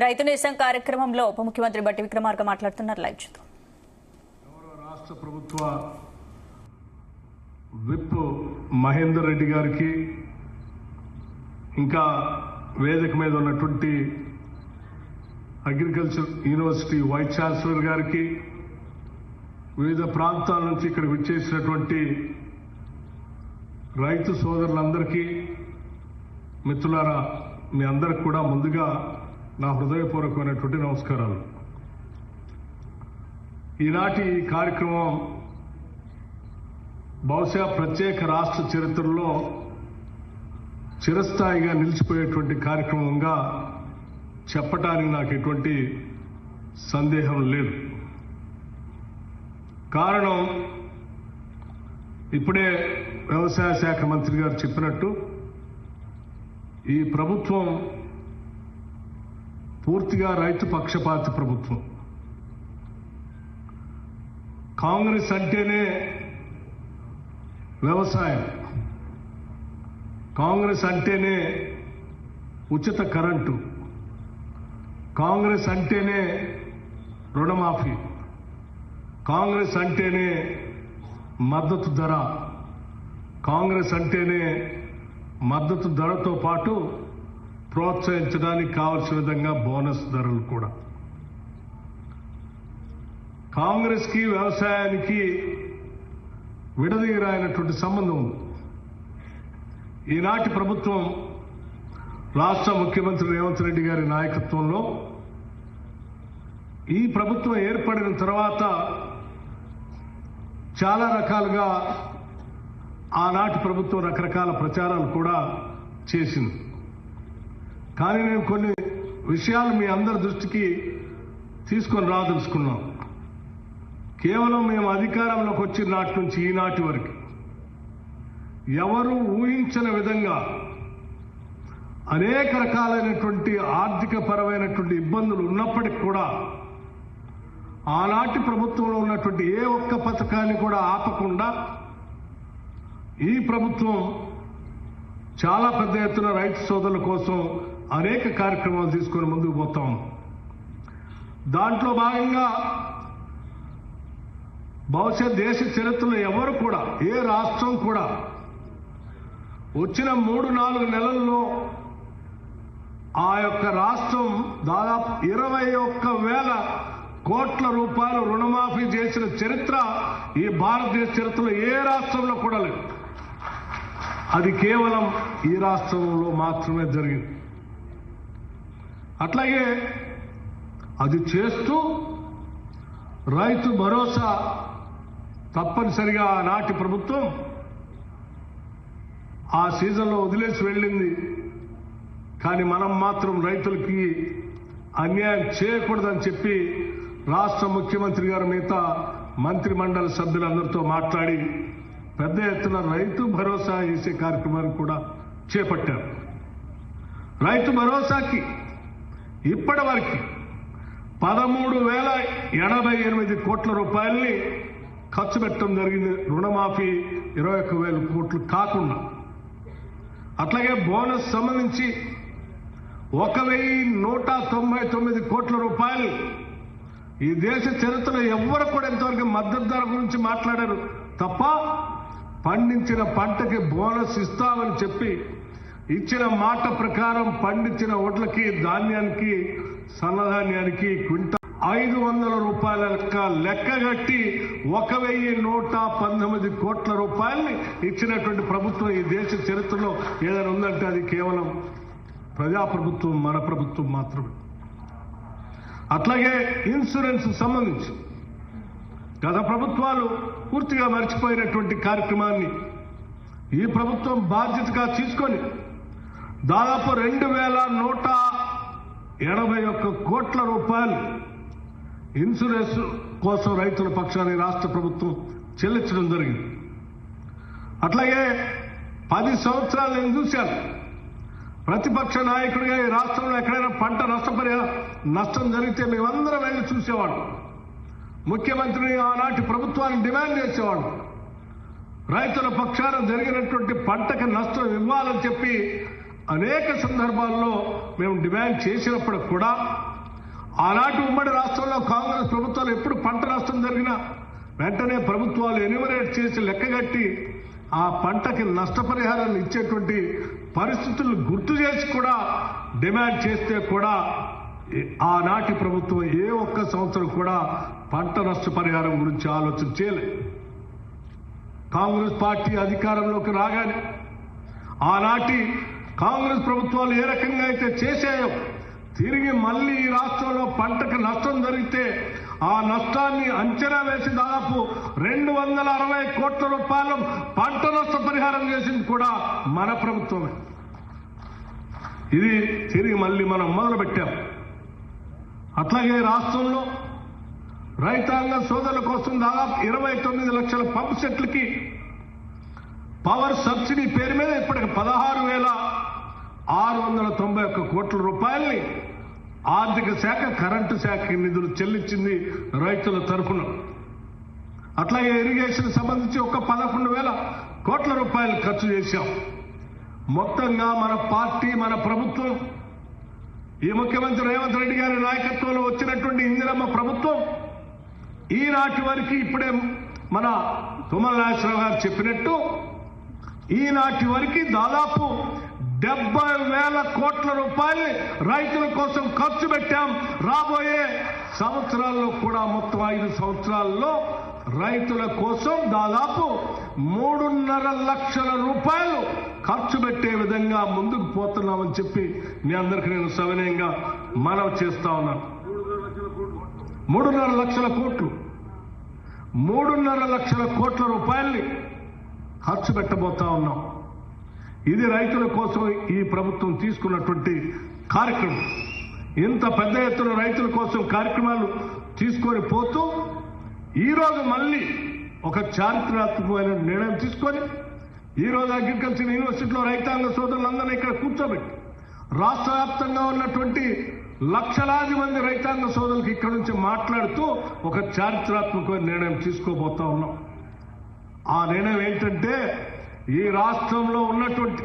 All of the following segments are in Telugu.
రైతు నేస్తం కార్యక్రమంలో ఉప ముఖ్యమంత్రి బట్టి విక్రమార్క మాట్లాడుతున్నారు. లైవ్ చూద్దాం. రాష్ట్ర ప్రభుత్వ విప్ మహేందర్ రెడ్డి గారికి, ఇంకా వేదిక మీద ఉన్నటువంటి అగ్రికల్చర్ యూనివర్సిటీ వైస్ ఛాన్సలర్ గారికి, వివిధ ప్రాంతాల నుంచి ఇక్కడ విచ్చేసినటువంటి రైతు సోదరులందరికీ, మిత్రులారా, మీ అందరికి కూడా ముందుగా నా హృదయపూర్వకమైనటువంటి నమస్కారాలు. ఈనాటి ఈ కార్యక్రమం బహుశా ప్రత్యేక రాష్ట్ర చరిత్రలో చిరస్థాయిగా నిలిచిపోయేటువంటి కార్యక్రమంగా చెప్పటానికి నాకు ఎటువంటి సందేహం లేదు. కారణం, ఇప్పుడే వ్యవసాయ శాఖ మంత్రి గారు చెప్పినట్టు ఈ ప్రభుత్వం పూర్తిగా రైతు పక్షపాతి ప్రభుత్వం. కాంగ్రెస్ అంటేనే వ్యవసాయం, కాంగ్రెస్ అంటేనే ఉచిత కరెంటు, కాంగ్రెస్ అంటేనే రుణమాఫీ, కాంగ్రెస్ అంటేనే మద్దతు ధర, కాంగ్రెస్ అంటేనే మద్దతు ధరతో పాటు ప్రోత్సహించడానికి కావలసిన విధంగా బోనస్ ధరలు కూడా. కాంగ్రెస్ కి వ్యవసాయానికి విడదీయరాయినటువంటి సంబంధం ఉంది. ఈనాటి ప్రభుత్వం రాష్ట్ర ముఖ్యమంత్రి రేవంత్ రెడ్డి గారి నాయకత్వంలో ఈ ప్రభుత్వం ఏర్పడిన తర్వాత చాలా రకాలుగా ఆనాటి ప్రభుత్వం రకరకాల ప్రచారాలు కూడా చేసింది. కానీ నేను కొన్ని విషయాలు మీ అందరి దృష్టికి తీసుకొని రాదలుచుకున్నాం. కేవలం మేము అధికారంలోకి వచ్చిన నాటి నుంచి ఈనాటి వరకు ఎవరు ఊహించని విధంగా అనేక రకాలైనటువంటి ఆర్థిక పరమైనటువంటి ఇబ్బందులు ఉన్నప్పటికీ కూడా ఆనాటి ప్రభుత్వంలో ఉన్నటువంటి ఏ ఒక్క పథకాన్ని కూడా ఆపకుండా ఈ ప్రభుత్వం చాలా పెద్ద ఎత్తున రైతు సోదరుల కోసం అనేక కార్యక్రమాలు తీసుకొని ముందుకు పోతాం. దాంట్లో భాగంగా బహుశా దేశ చరిత్రలో ఎవరు కూడా, ఏ రాష్ట్రం కూడా వచ్చిన 3-4 నెలల్లో ఆ యొక్క రాష్ట్రం దాదాపు 21,000 కోట్ల రూపాయలు రుణమాఫీ చేసిన చరిత్ర ఈ భారతదేశ చరిత్రలో ఏ రాష్ట్రంలో కూడా లేదు. అది కేవలం ఈ రాష్ట్రంలో మాత్రమే జరిగింది. అట్లాగే అది చేస్తూ రైతు భరోసా తప్పనిసరిగా ఆనాటి ప్రభుత్వం ఆ సీజన్లో వదిలేసి వెళ్ళింది. కానీ మనం మాత్రం రైతులకి అన్యాయం చేయకూడదని చెప్పి రాష్ట్ర ముఖ్యమంత్రి గారి మిగతా మంత్రి మండలి సభ్యులందరితో మాట్లాడి పెద్ద ఎత్తున రైతు భరోసా వేసే కార్యక్రమాన్ని కూడా చేపట్టారు. రైతు భరోసాకి ఇప్పటి వరకు 13,088 కోట్ల రూపాయల్ని ఖర్చు పెట్టడం జరిగింది. రుణమాఫీ 21,000 కోట్లు కాకుండా. అట్లాగే బోనస్ సంబంధించి 1,199 కోట్ల రూపాయలు ఈ దేశ చరిత్రలో ఎవ్వరు కూడా ఇంతవరకు మద్దతు ధర గురించి మాట్లాడారు తప్ప పండించిన పంటకి బోనస్ ఇస్తామని చెప్పి ఇచ్చిన మాట ప్రకారం పండించిన వడ్లకి, ధాన్యానికి, సన్నధాన్యానికి క్వింటా 500 రూపాయల లెక్కగట్టి 1,119 కోట్ల రూపాయల్ని ఇచ్చినటువంటి ప్రభుత్వం ఈ దేశ చరిత్రలో ఏదైనా ఉందంటే అది కేవలం ప్రజాప్రభుత్వం, మన ప్రభుత్వం మాత్రమే. అట్లాగే ఇన్సూరెన్స్ సంబంధించి గత ప్రభుత్వాలు పూర్తిగా మర్చిపోయినటువంటి కార్యక్రమాన్ని ఈ ప్రభుత్వం బాధ్యతగా తీసుకొని దాదాపు 2,181 కోట్ల రూపాయలు ఇన్సూరెన్స్ కోసం రైతుల పక్షాన్ని రాష్ట్ర ప్రభుత్వం చెల్లించడం జరిగింది. అట్లాగే 10 సంవత్సరాలు నేను చూశాను. ప్రతిపక్ష నాయకుడిగా ఈ రాష్ట్రంలో ఎక్కడైనా పంట నష్టం జరిగితే మేమందరం వెళ్ళి చూసేవాడు. ముఖ్యమంత్రిని ఆనాటి ప్రభుత్వాన్ని డిమాండ్ చేసేవాడు. రైతుల పక్షాన జరిగినటువంటి పంటకు నష్టం ఇవ్వాలని చెప్పి అనేక సందర్భాల్లో మేము డిమాండ్ చేసినప్పుడు కూడా ఆనాటి ఉమ్మడి రాష్ట్రంలో కాంగ్రెస్ ప్రభుత్వాలు ఎప్పుడు పంట నష్టం జరిగినా వెంటనే ప్రభుత్వాలు ఎన్యూమరేట్ చేసి లెక్కగట్టి ఆ పంటకి నష్టపరిహారాన్ని ఇచ్చేటువంటి పరిస్థితులను గుర్తు చేసి కూడా డిమాండ్ చేస్తే కూడా ఆనాటి ప్రభుత్వం ఏ ఒక్క సంవత్సరం కూడా పంట నష్టపరిహారం గురించి ఆలోచన చేయలేదు. కాంగ్రెస్ పార్టీ అధికారంలోకి రాగానే ఆనాటి కాంగ్రెస్ ప్రభుత్వాలు ఏ రకంగా అయితే చేశాయో తిరిగి మళ్లీ ఈ రాష్ట్రంలో పంటకు నష్టం జరిగితే ఆ నష్టాన్ని అంచనా వేసి దాదాపు 260 కోట్ల రూపాయలు పంట నష్ట పరిహారం చేసింది కూడా మన ప్రభుత్వమే. ఇది తిరిగి మళ్లీ మనం మొదలుపెట్టాం. అట్లాగే రాష్ట్రంలో రైతాంగ సోదరుల కోసం దాదాపు 29 లక్షల పంప్ సెట్లకి పవర్ సబ్సిడీ పేరు మీద ఇప్పటికి 16,691 కోట్ల రూపాయల్ని ఆర్థిక శాఖ కరెంటు శాఖ నిధులు చెల్లించింది రైతుల తరఫున. అట్లాగే ఇరిగేషన్ సంబంధించి ఒక 11,000 కోట్ల రూపాయలు ఖర్చు చేశాం. మొత్తంగా మన పార్టీ మన ప్రభుత్వం ఈ ముఖ్యమంత్రి రేవంత్ రెడ్డి గారి నాయకత్వంలో వచ్చినటువంటి ఇందిరమ్మ ప్రభుత్వం ఈనాటి వరకు ఇప్పుడే మన తుమ్మల నాగేశ్వరరావు గారు చెప్పినట్టు ఈనాటి వరకు దాదాపు 70,000 కోట్ల రూపాయలు రైతుల కోసం ఖర్చు పెట్టాం. రాబోయే సంవత్సరాల్లో కూడా మొత్తం 5 సంవత్సరాల్లో రైతుల కోసం దాదాపు 3.5 లక్షల రూపాయలు ఖర్చు పెట్టే విధంగా ముందుకు పోతున్నామని చెప్పి మీ అందరికీ నేను సవినయంగా మనవి చేస్తా ఉన్నాను. 3.5 లక్షల కోట్లు 3.5 లక్షల కోట్ల రూపాయల్ని ఖర్చు పెట్టబోతా ఉన్నాం. ఇది రైతుల కోసం ఈ ప్రభుత్వం తీసుకున్నటువంటి కార్యక్రమం. ఇంత పెద్ద ఎత్తున రైతుల కోసం కార్యక్రమాలు తీసుకొని పోతూ ఈరోజు మళ్ళీ ఒక చారిత్రాత్మకమైన నిర్ణయం తీసుకొని ఈరోజు అగ్రికల్చర్ యూనివర్సిటీలో రైతాంగ సోదరులందరినీ ఇక్కడ కూర్చోబెట్టి రాష్ట్ర వ్యాప్తంగా ఉన్నటువంటి లక్షలాది మంది రైతాంగ సోదరులకు ఇక్కడ నుంచి మాట్లాడుతూ ఒక చారిత్రాత్మకమైన నిర్ణయం తీసుకోబోతా ఉన్నాం. ఆ నిర్ణయం ఏంటంటే ఈ రాష్ట్రంలో ఉన్నటువంటి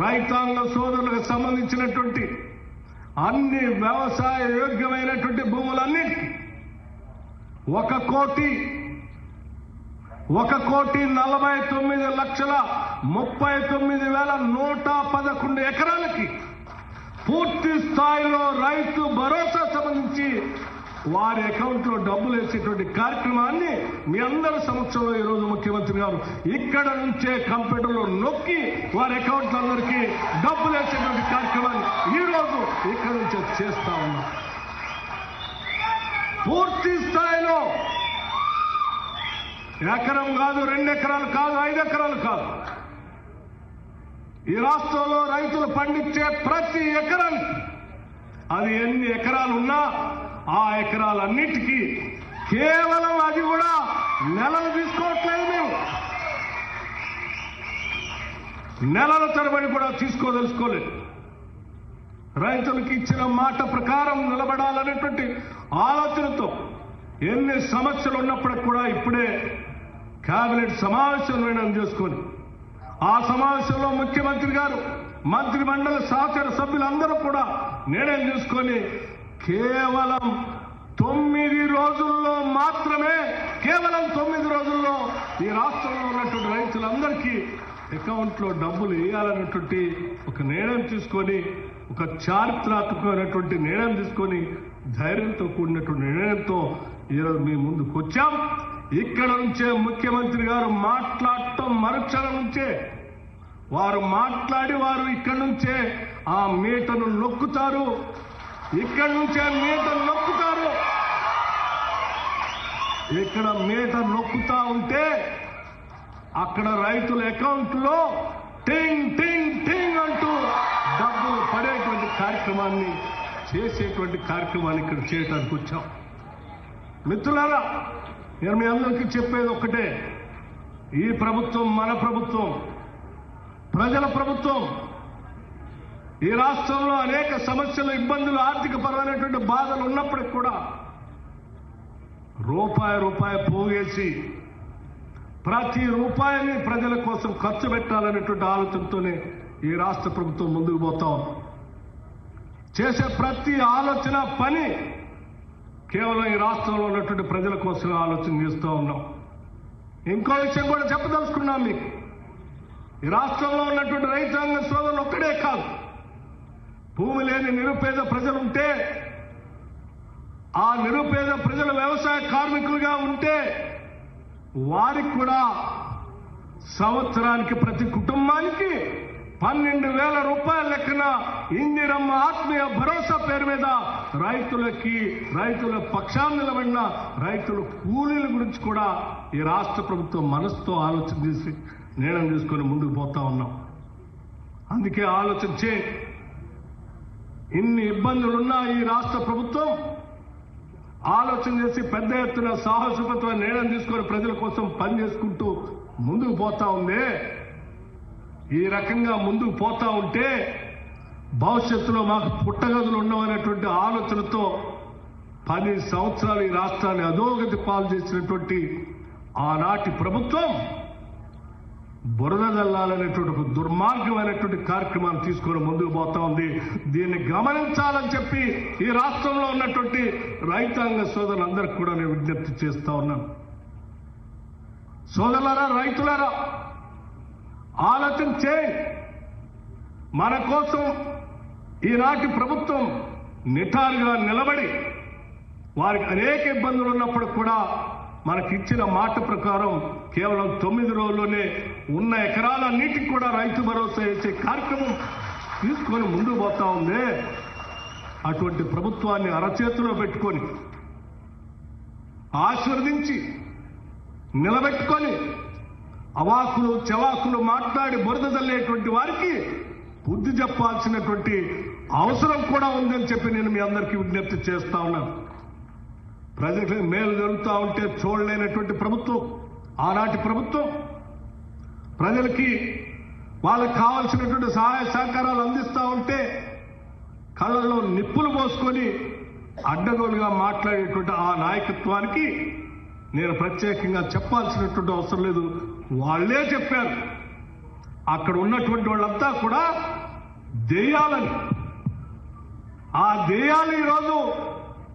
రైతాంగ సోదరులకు సంబంధించినటువంటి అన్ని వ్యవసాయ యోగ్యమైనటువంటి భూములన్నిటికీ 1,49,39,111 ఎకరాలకి పూర్తి స్థాయిలో రైతు భరోసా సంబంధించి వారి అకౌంట్ లో డబ్బులు వేసేటువంటి కార్యక్రమాన్ని మీ అందరి సమక్షంలో ఈరోజు ముఖ్యమంత్రి గారు ఇక్కడ నుంచే కంప్యూటర్లో నొక్కి వారి అకౌంట్ అందరికీ డబ్బులు వేసేటువంటి కార్యక్రమాన్ని ఈరోజు ఇక్కడ నుంచే చేస్తా ఉన్నాం. పూర్తి స్థాయిలో ఎకరం కాదు, 2 ఎకరాలు కాదు, 5 ఎకరాలు కాదు. ఈ రాష్ట్రంలో రైతులు పండించే ప్రతి ఎకరానికి అది ఎన్ని ఎకరాలు ఉన్నా ఆ ఎకరాలన్నిటికీ కేవలం అది కూడా నెలలు తీసుకోవట్లేదు. మేము నెలల తరబడి కూడా తీసుకోదలుచుకోలేదు. రైతులకు ఇచ్చిన మాట ప్రకారం నిలబడాలనేటువంటి ఆలోచనతో ఎన్ని సమస్యలు ఉన్నప్పటికీ కూడా ఇప్పుడే కేబినెట్ సమావేశం నిర్ణయం చేసుకొని ఆ సమావేశంలో ముఖ్యమంత్రి గారు మంత్రి మండలి సహచర సభ్యులందరూ కూడా నిర్ణయం తీసుకొని కేవలం 9 రోజుల్లో మాత్రమే కేవలం 9 రోజుల్లో ఈ రాష్ట్రంలో ఉన్నటువంటి రైతులందరికీ అకౌంట్ లో డబ్బులు వేయాలన్నటువంటి ఒక నిర్ణయం తీసుకొని ఒక చారిత్రాత్మకమైనటువంటి నిర్ణయం తీసుకొని ధైర్యంతో కూడినటువంటి నిర్ణయంతో ఈరోజు మీ ముందుకు వచ్చాం. ఇక్కడ నుంచే ముఖ్యమంత్రి గారు మాట్లాడటం మరుక్షణం నుంచే వారు మాట్లాడి వారు ఇక్కడి నుంచే ఆ మీటను నొక్కుతారు. ఇక్కడి నుంచే మీటను నొక్కుతారు. ఇక్కడ మీటర్ నొక్కుతా ఉంటే అక్కడ రైతుల అకౌంట్ లో టింగ్ టింగ్ టింగ్ అంటూ డబ్బులు పడేటువంటి కార్యక్రమాన్ని చేసేటువంటి కార్యక్రమాన్ని ఇక్కడ చేయడానికి వచ్చాం. మిత్రులారా, నేను మీ అందరికీ చెప్పేది ఒక్కటే, ఈ ప్రభుత్వం మన ప్రభుత్వం, ప్రజల ప్రభుత్వం. ఈ రాష్ట్రంలో అనేక సమస్యలు, ఇబ్బందులు, ఆర్థిక పరమైనటువంటి బాధలు ఉన్నప్పటికీ కూడా రూపాయి పోగేసి ప్రతి రూపాయిని ప్రజల కోసం ఖర్చు పెట్టాలనేటువంటి ఆలోచనతోనే ఈ రాష్ట్ర ప్రభుత్వం ముందుకు పోతాం. చేసే ప్రతి ఆలోచన పని కేవలం ఈ రాష్ట్రంలో ఉన్నటువంటి ప్రజల కోసం ఆలోచన చేస్తూ ఉన్నాం. ఇంకో విషయం కూడా చెప్పదలుచుకున్నాం మీకు. ఈ రాష్ట్రంలో ఉన్నటువంటి రైతాంగ సోదరులు ఒక్కడే కాదు, భూమి లేని నిరుపేద ప్రజలుంటే, ఆ నిరుపేద ప్రజలు వ్యవసాయ కార్మికులుగా ఉంటే వారికి కూడా సంవత్సరానికి ప్రతి కుటుంబానికి 12,000 రూపాయల లెక్కన ఇందిరమ్మ ఆత్మీయ భరోసా పేరు మీద రైతుల పక్షాన్ని నిలబడిన రైతుల కూలీల గురించి కూడా ఈ రాష్ట్ర ప్రభుత్వం మనసుతో ఆలోచన చేసి నిర్ణయం తీసుకొని ముందుకు పోతా ఉన్నాం. అందుకే ఆలోచన చేయి. ఇన్ని ఇబ్బందులున్నా ఈ రాష్ట్ర ప్రభుత్వం ఆలోచన చేసి పెద్ద ఎత్తున సాహసోపేతమైన నిర్ణయం తీసుకొని ప్రజల కోసం పనిచేసుకుంటూ ముందుకు పోతా ఉంది. ఈ రకంగా ముందుకు పోతా ఉంటే భవిష్యత్తులో మాకు పుట్టగదులు ఉండవనేటువంటి ఆలోచనతో 10 సంవత్సరాలు ఈ రాష్ట్రాన్ని అధోగతి పాలు చేసినటువంటి ఆనాటి ప్రభుత్వం బురద జల్లాలనేటువంటి ఒక దుర్మార్గమైనటువంటి కార్యక్రమాన్ని తీసుకొని ముందుకు పోతా ఉంది. దీన్ని గమనించాలని చెప్పి ఈ రాష్ట్రంలో ఉన్నటువంటి రైతాంగ సోదరులందరికీ కూడా నేను విజ్ఞప్తి చేస్తా ఉన్నాను. సోదరులారా, రైతులారా, ఆలోచన చేయి. మన కోసం ఈనాటి ప్రభుత్వం నిటారుగా నిలబడి వారికి అనేక ఇబ్బందులు ఉన్నప్పుడు కూడా మనకిచ్చిన మాట ప్రకారం కేవలం 9 రోజుల్లోనే ఉన్న ఎకరాలన్నిటికీ కూడా రైతు భరోసా వేసే కార్యక్రమం తీసుకొని ముందుకు పోతా ఉంది. అటువంటి ప్రభుత్వాన్ని అరచేతిలో పెట్టుకొని ఆశీర్వదించి నిలబెట్టుకొని అవాకులు చవాకులు మాట్లాడి బురద జల్లేటువంటి వారికి బుద్ధి చెప్పాల్సినటువంటి అవసరం కూడా ఉందని చెప్పి నేను మీ అందరికీ విజ్ఞప్తి చేస్తా ఉన్నాను. ప్రజలకు మేలు జరుగుతూ ఉంటే చూడలేనటువంటి ప్రభుత్వం ఆనాటి ప్రభుత్వం. ప్రజలకి వాళ్ళకి కావాల్సినటువంటి సహాయ సహకారాలు అందిస్తూ ఉంటే కళ్ళల్లో నిప్పులు పోసుకొని అడ్డగోలుగా మాట్లాడేటువంటి ఆ నాయకత్వానికి నేను ప్రత్యేకంగా చెప్పాల్సినటువంటి అవసరం లేదు. వాళ్లే చెప్పారు. అక్కడ ఉన్నటువంటి వాళ్ళంతా కూడా దెయ్యాలని, ఆ దెయ్యాలు ఈరోజు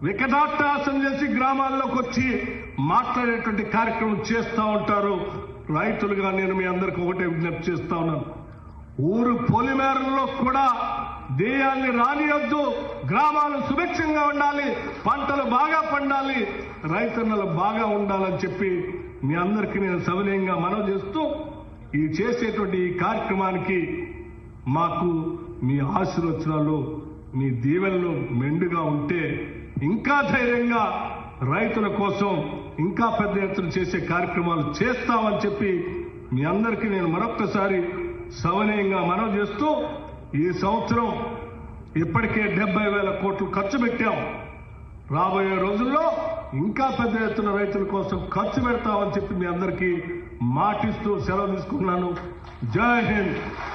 వికటాట్టాసం చేసి గ్రామాల్లోకి వచ్చి మాట్లాడేటువంటి కార్యక్రమం చేస్తూ ఉంటారు. రైతులుగా నేను మీ అందరికీ ఒకటే విజ్ఞప్తి చేస్తా ఉన్నాను. ఊరు పొలిమేరల్లో కూడా దెయ్యాల్ని రానియొద్దు. గ్రామాలు సుభిక్షంగా ఉండాలి, పంటలు బాగా పండాలి, రైతన్నలు బాగా ఉండాలని చెప్పి మీ అందరికీ నేను సవినయంగా మనవి చేస్తూ ఈ చేసేటువంటి ఈ కార్యక్రమానికి మాకు మీ ఆశీర్వచనాలు, మీ దీవెనలు మెండుగా ఉంటే ఇంకా ధైర్యంగా రైతుల కోసం ఇంకా పెద్ద ఎత్తున చేసే కార్యక్రమాలు చేస్తామని చెప్పి మీ అందరికీ నేను మరొక్కసారి సవినయంగా మనవి చేస్తూ, ఈ సంవత్సరం ఇప్పటికే 70,000 కోట్లు ఖర్చు పెట్టాం. రాబోయే రోజుల్లో ఇంకా పెద్ద ఎత్తున రైతుల కోసం ఖర్చు పెడతామని చెప్పి మీ అందరికీ మాటిస్తూ సెలవు తీసుకున్నాను. జై హింద్.